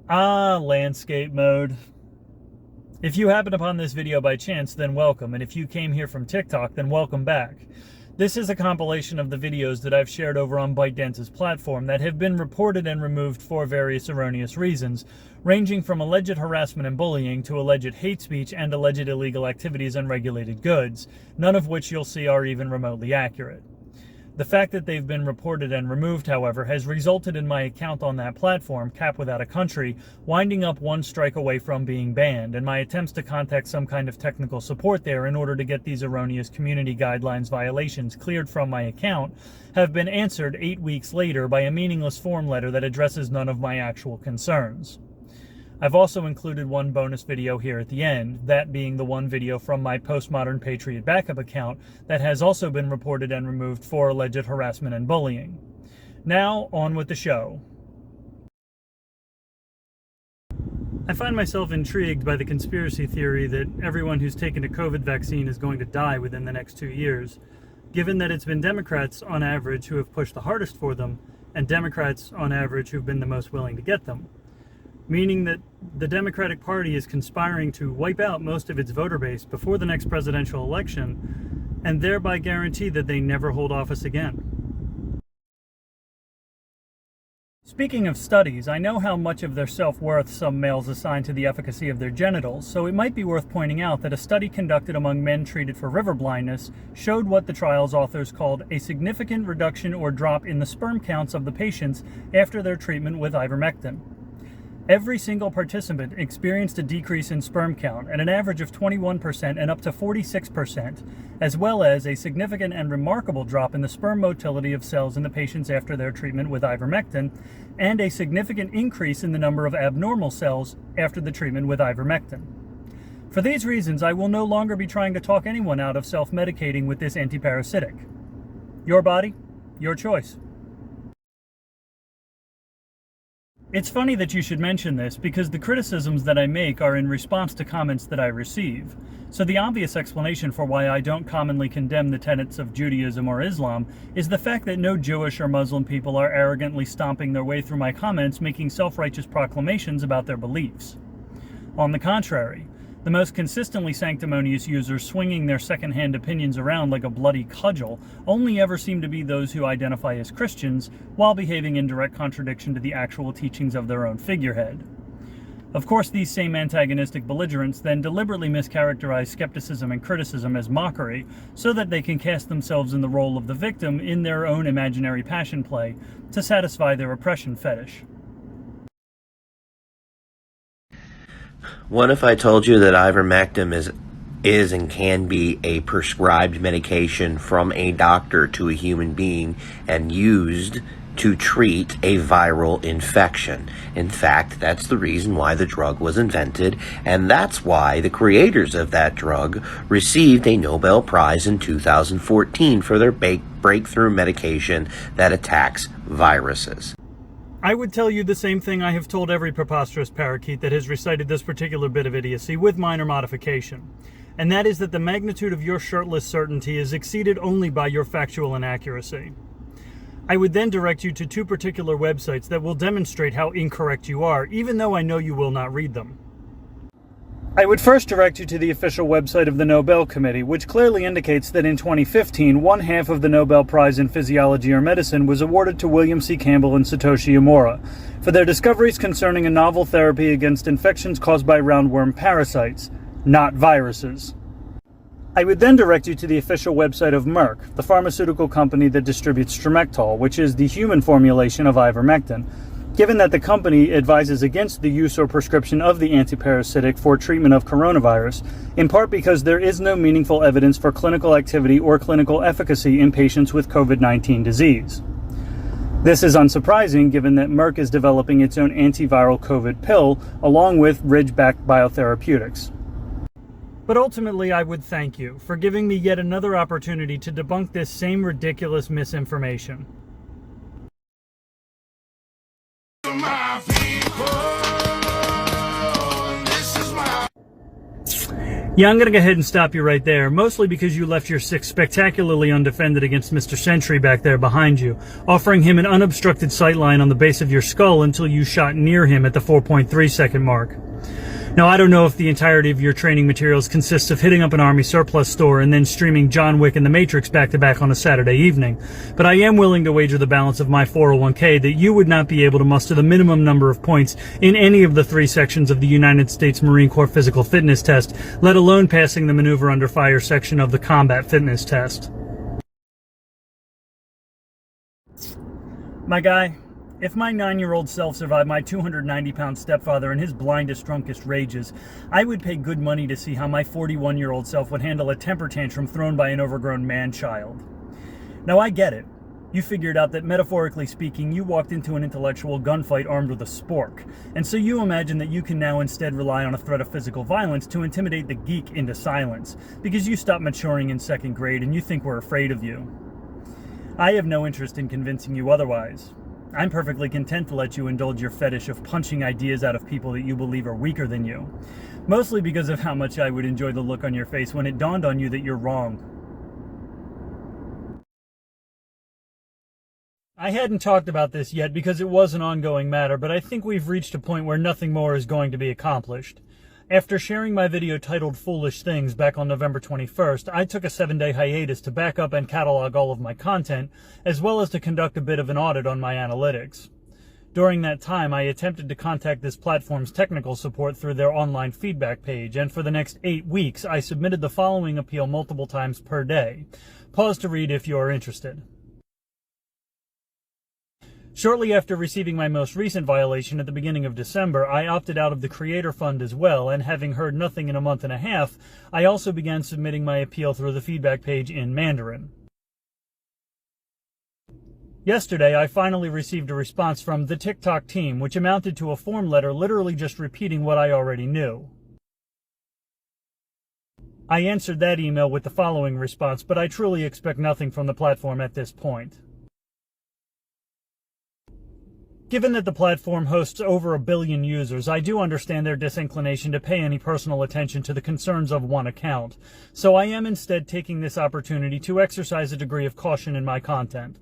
Landscape mode. If you happen upon this video by chance, then welcome, and if you came here from TikTok, then welcome back. This is a compilation of the videos that I've shared over on ByteDance's platform that have been reported and removed for various erroneous reasons, ranging from alleged harassment and bullying to alleged hate speech and alleged illegal activities and regulated goods, none of which you'll see are even remotely accurate. The fact that they've been reported and removed, however, has resulted in my account on that platform, CapWithoutACountry, winding up one strike away from being banned, and my attempts to contact some kind of technical support there in order to get these erroneous community guidelines violations cleared from my account have been answered 8 weeks later by a meaningless form letter that addresses none of my actual concerns. I've also included one bonus video here at the end, that being the one video from my Postmodern Patriot backup account that has also been reported and removed for alleged harassment and bullying. Now, on with the show. I find myself intrigued by the conspiracy theory that everyone who's taken a COVID vaccine is going to die within the next 2 years, given that it's been Democrats on average who have pushed the hardest for them, and Democrats on average who've been the most willing to get them. Meaning that the Democratic Party is conspiring to wipe out most of its voter base before the next presidential election, and thereby guarantee that they never hold office again. Speaking of studies, I know how much of their self-worth some males assign to the efficacy of their genitals, so it might be worth pointing out that a study conducted among men treated for river blindness showed what the trial's authors called a significant reduction or drop in the sperm counts of the patients after their treatment with ivermectin. Every single participant experienced a decrease in sperm count at an average of 21% and up to 46%, as well as a significant and remarkable drop in the sperm motility of cells in the patients after their treatment with ivermectin, and a significant increase in the number of abnormal cells after the treatment with ivermectin. For these reasons, I will no longer be trying to talk anyone out of self-medicating with this antiparasitic. Your body, your choice. It's funny that you should mention this because the criticisms that I make are in response to comments that I receive. So the obvious explanation for why I don't commonly condemn the tenets of Judaism or Islam is the fact that no Jewish or Muslim people are arrogantly stomping their way through my comments making self-righteous proclamations about their beliefs. On the contrary, the most consistently sanctimonious users swinging their second-hand opinions around like a bloody cudgel only ever seem to be those who identify as Christians while behaving in direct contradiction to the actual teachings of their own figurehead. Of course, these same antagonistic belligerents then deliberately mischaracterize skepticism and criticism as mockery so that they can cast themselves in the role of the victim in their own imaginary passion play to satisfy their oppression fetish. What if I told you that ivermectin is and can be a prescribed medication from a doctor to a human being and used to treat a viral infection? In fact, that's the reason why the drug was invented, and that's why the creators of that drug received a Nobel Prize in 2014 for their breakthrough medication that attacks viruses. I would tell you the same thing I have told every preposterous parakeet that has recited this particular bit of idiocy with minor modification, and that is that the magnitude of your shirtless certainty is exceeded only by your factual inaccuracy. I would then direct you to two particular websites that will demonstrate how incorrect you are, even though I know you will not read them. I would first direct you to the official website of the Nobel Committee, which clearly indicates that in 2015, one half of the Nobel Prize in Physiology or Medicine was awarded to William C. Campbell and Satoshi Omura for their discoveries concerning a novel therapy against infections caused by roundworm parasites, not viruses. I would then direct you to the official website of Merck, the pharmaceutical company that distributes Stremectol, which is the human formulation of ivermectin, given that the company advises against the use or prescription of the antiparasitic for treatment of coronavirus, in part because there is no meaningful evidence for clinical activity or clinical efficacy in patients with COVID-19 disease. This is unsurprising given that Merck is developing its own antiviral COVID pill along with Ridgeback Biotherapeutics. But ultimately, I would thank you for giving me yet another opportunity to debunk this same ridiculous misinformation. Yeah, I'm going to go ahead and stop you right there, mostly because you left your six spectacularly undefended against Mr. Sentry back there behind you, offering him an unobstructed sightline on the base of your skull until you shot near him at the 4.3 second mark. Now, I don't know if the entirety of your training materials consists of hitting up an Army surplus store and then streaming John Wick and The Matrix back-to-back on a Saturday evening, but I am willing to wager the balance of my 401k that you would not be able to muster the minimum number of points in any of the 3 sections of the United States Marine Corps Physical Fitness Test, let alone passing the Maneuver Under Fire section of the Combat Fitness Test. My guy, if my 9-year-old self survived my 290-pound stepfather and his blindest, drunkest rages, I would pay good money to see how my 41-year-old self would handle a temper tantrum thrown by an overgrown man-child. Now, I get it. You figured out that, metaphorically speaking, you walked into an intellectual gunfight armed with a spork, and so you imagine that you can now instead rely on a threat of physical violence to intimidate the geek into silence, because you stopped maturing in 2nd grade and you think we're afraid of you. I have no interest in convincing you otherwise. I'm perfectly content to let you indulge your fetish of punching ideas out of people that you believe are weaker than you, mostly because of how much I would enjoy the look on your face when it dawned on you that you're wrong. I hadn't talked about this yet because it was an ongoing matter, but I think we've reached a point where nothing more is going to be accomplished. After sharing my video titled Foolish Things back on November 21st, I took a 7-day hiatus to back up and catalog all of my content, as well as to conduct a bit of an audit on my analytics. During that time, I attempted to contact this platform's technical support through their online feedback page, and for the next 8 weeks, I submitted the following appeal multiple times per day. Pause to read if you are interested. Shortly after receiving my most recent violation at the beginning of December, I opted out of the Creator Fund as well, and having heard nothing in a month and a half, I also began submitting my appeal through the feedback page in Mandarin. Yesterday, I finally received a response from the TikTok team, which amounted to a form letter literally just repeating what I already knew. I answered that email with the following response, but I truly expect nothing from the platform at this point. Given that the platform hosts over 1 billion users, I do understand their disinclination to pay any personal attention to the concerns of one account, so I am instead taking this opportunity to exercise a degree of caution in my content.